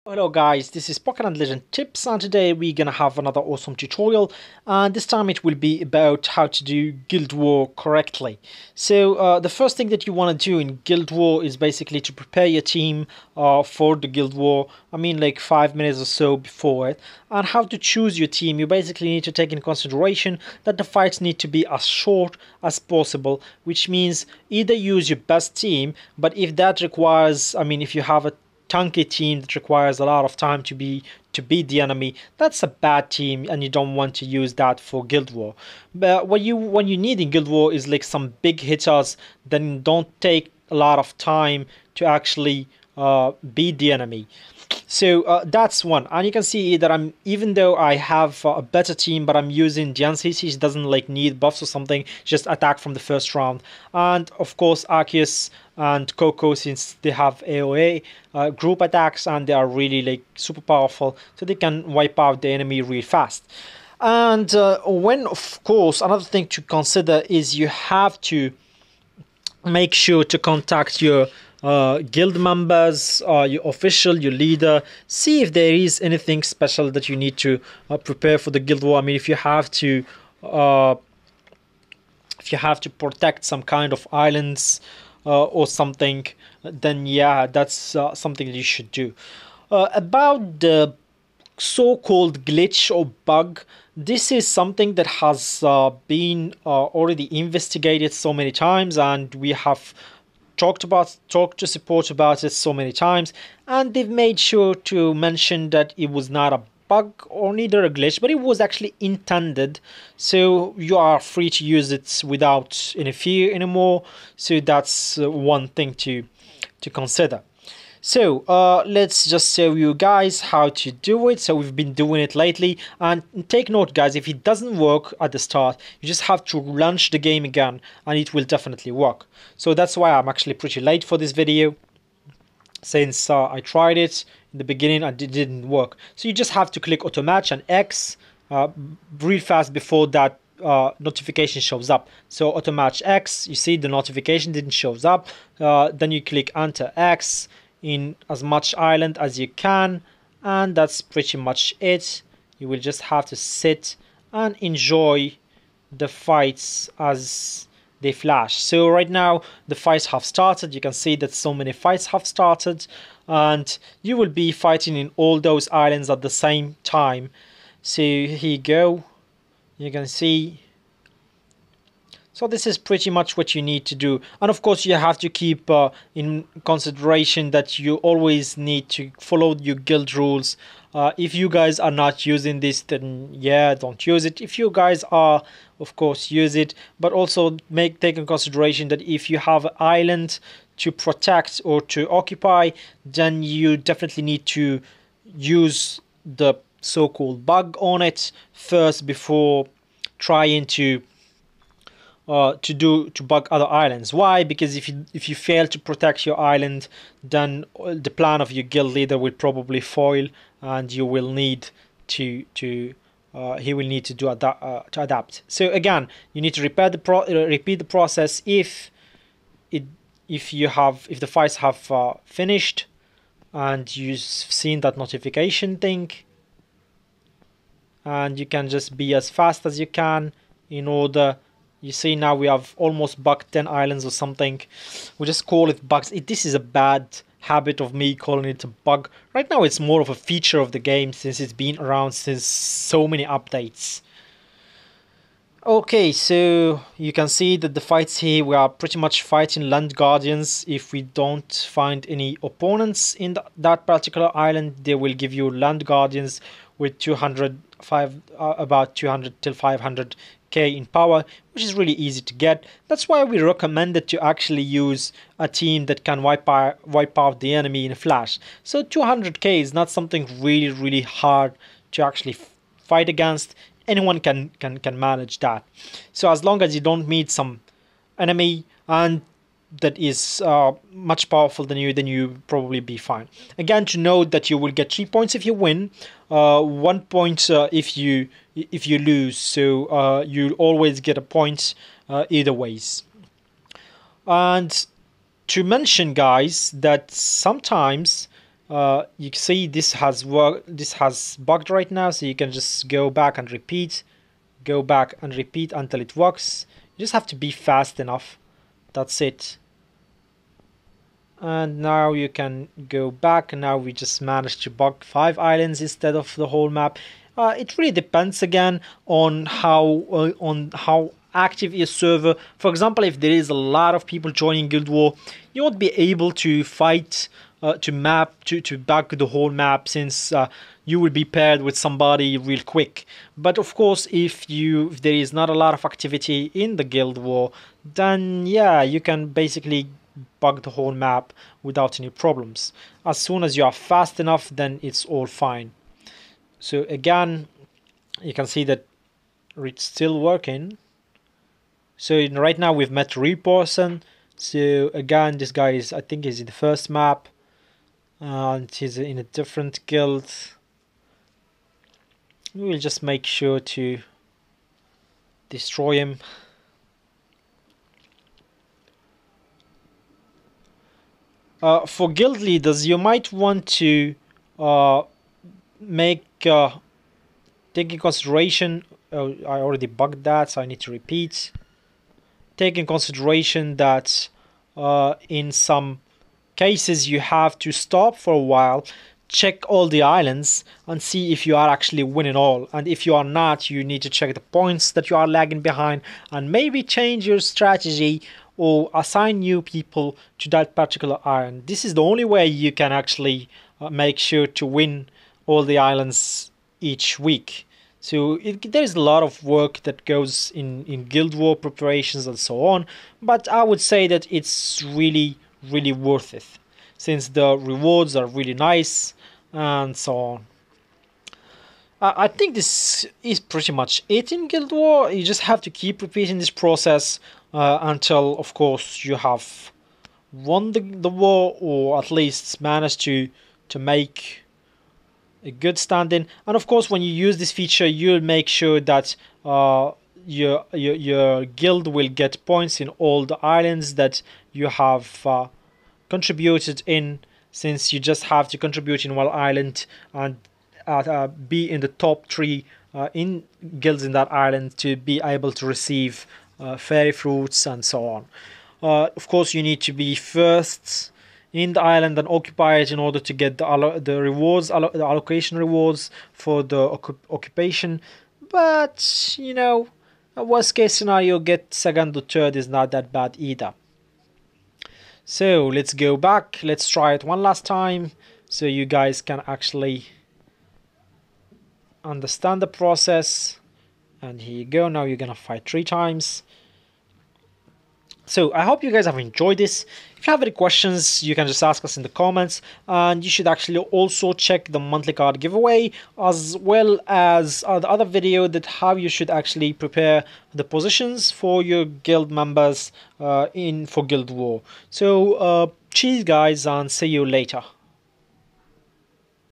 Hello guys, this is Pokémon Legend Tips, and today we're gonna have another awesome tutorial, and this time it will be about how to do Guild War correctly. So the first thing that you want to do in Guild War is basically to prepare your team for the Guild War. I mean like 5 minutes or so before it. And how to choose your team, you basically need to take in consideration that the fights need to be as short as possible, which means either use your best team, but if that requires, if you have a tanky team that requires a lot of time to beat the enemy, that's a bad team and you don't want to use that for Guild War. But what you need in Guild War is like some big hitters, then don't take a lot of time to actually beat the enemy. So that's one, and you can see that even though I have a better team, but I'm using Diancie. She doesn't like need buffs or something, just attack from the first round. And of course Arceus and Coco, since they have AoE group attacks and they are really like super powerful, so they can wipe out the enemy real fast. And when, of course, another thing to consider is you have to make sure to contact your guild members, your official, your leader. See if there is anything special that you need to prepare for the guild war. I mean, uh, if you have to protect some kind of islands or something, then yeah, that's something that you should do. About the so-called glitch or bug, this is something that has been already investigated so many times, and we have talked to support about it so many times, and they've made sure to mention that it was not a bug or neither a glitch, but it was actually intended, so you are free to use it without any fear anymore. So that's one thing to consider. So let's just show you guys how to do it. So we've been doing it lately, and take note guys, if it doesn't work at the start, you just have to launch the game again and it will definitely work. So that's why I'm actually pretty late for this video, since I tried it in the beginning and it didn't work. So you just have to click auto match and X real fast before that notification shows up. So auto match X, you see the notification didn't shows up. Then you click enter X in as much island as you can, and that's pretty much it. You will just have to sit and enjoy the fights as they flash. So right now the fights have started. You can see that so many fights have started, and you will be fighting in all those islands at the same time. So here you go, you can see. So this is pretty much what you need to do. And of course you have to keep in consideration that you always need to follow your guild rules. If you guys are not using this, then yeah, don't use it. If you guys are, of course, use it. But also take in consideration that if you have an island to protect or to occupy, then you definitely need to use the so-called bug on it first before trying to bug other islands. Why? Because if you fail to protect your island, then the plan of your guild leader will probably foil, and you will need to he will need to to adapt. So again, you need to repeat the process if the fights have finished and you've seen that notification thing, and you can just be as fast as you can in order. You see now we have almost bugged 10 islands or something. We just call it bugs. This is a bad habit of me calling it a bug. Right now it's more of a feature of the game, since it's been around since so many updates. Okay, so you can see that the fights here, we are pretty much fighting land guardians. If we don't find any opponents in that particular island, they will give you land guardians with about 200 till 500k in power, which is really easy to get. That's why we recommend it to actually use a team that can wipe out the enemy in a flash. So 200k is not something really hard to actually fight against. Anyone can manage that. So as long as you don't meet some enemy and that is much powerful than you, then you probably be fine. Again, to note that you will get 3 points if you win, 1 point if you lose. So you always get a point either ways. And to mention, guys, that sometimes you can see this has bugged right now, so you can just go back and repeat, go back and repeat until it works. You just have to be fast enough. That's it. And now you can go back, and now we just managed to bug 5 islands instead of the whole map. It really depends again on how active your server. For example, if there is a lot of people joining Guild War, you won't be able to fight to bug the whole map, since you will be paired with somebody real quick. But of course, if there is not a lot of activity in the Guild War, then yeah, you can basically bug the whole map without any problems. As soon as you are fast enough, then it's all fine. So again, you can see that it's still working. So right now we've met 3%. So again, this guy is, I think, is in the first map, and he's in a different guild. We'll just make sure to destroy him. For guild leaders, you might want to take in consideration. I already bugged that, so I need to repeat. Take in consideration that in some cases you have to stop for a while, check all the islands, and see if you are actually winning all. And if you are not, you need to check the points that you are lagging behind, and maybe change your strategy or assign new people to that particular island. This is the only way you can actually make sure to win all the islands each week. So there's a lot of work that goes in Guild War preparations and so on, but I would say that it's really worth it, since the rewards are really nice and so on. I think this is pretty much it in Guild War. You just have to keep repeating this process until, of course, you have won the war, or at least managed to make a good standing. And of course, when you use this feature, you'll make sure that your guild will get points in all the islands that you have contributed in, since you just have to contribute in one island and be in the top 3 in guilds in that island to be able to receive fairy fruits and so on. Of course, you need to be first in the island and occupy it in order to get the rewards, the allocation rewards for the occupation. But you know, a worst case scenario, get second or third is not that bad either. So let's go back, let's try it one last time so you guys can actually understand the process. And here you go, now you're gonna fight 3 times. So I hope you guys have enjoyed this. If you have any questions, you can just ask us in the comments, and you should actually also check the monthly card giveaway, as well as the other video that how you should actually prepare the positions for your guild members for Guild War. So cheers guys, and see you later.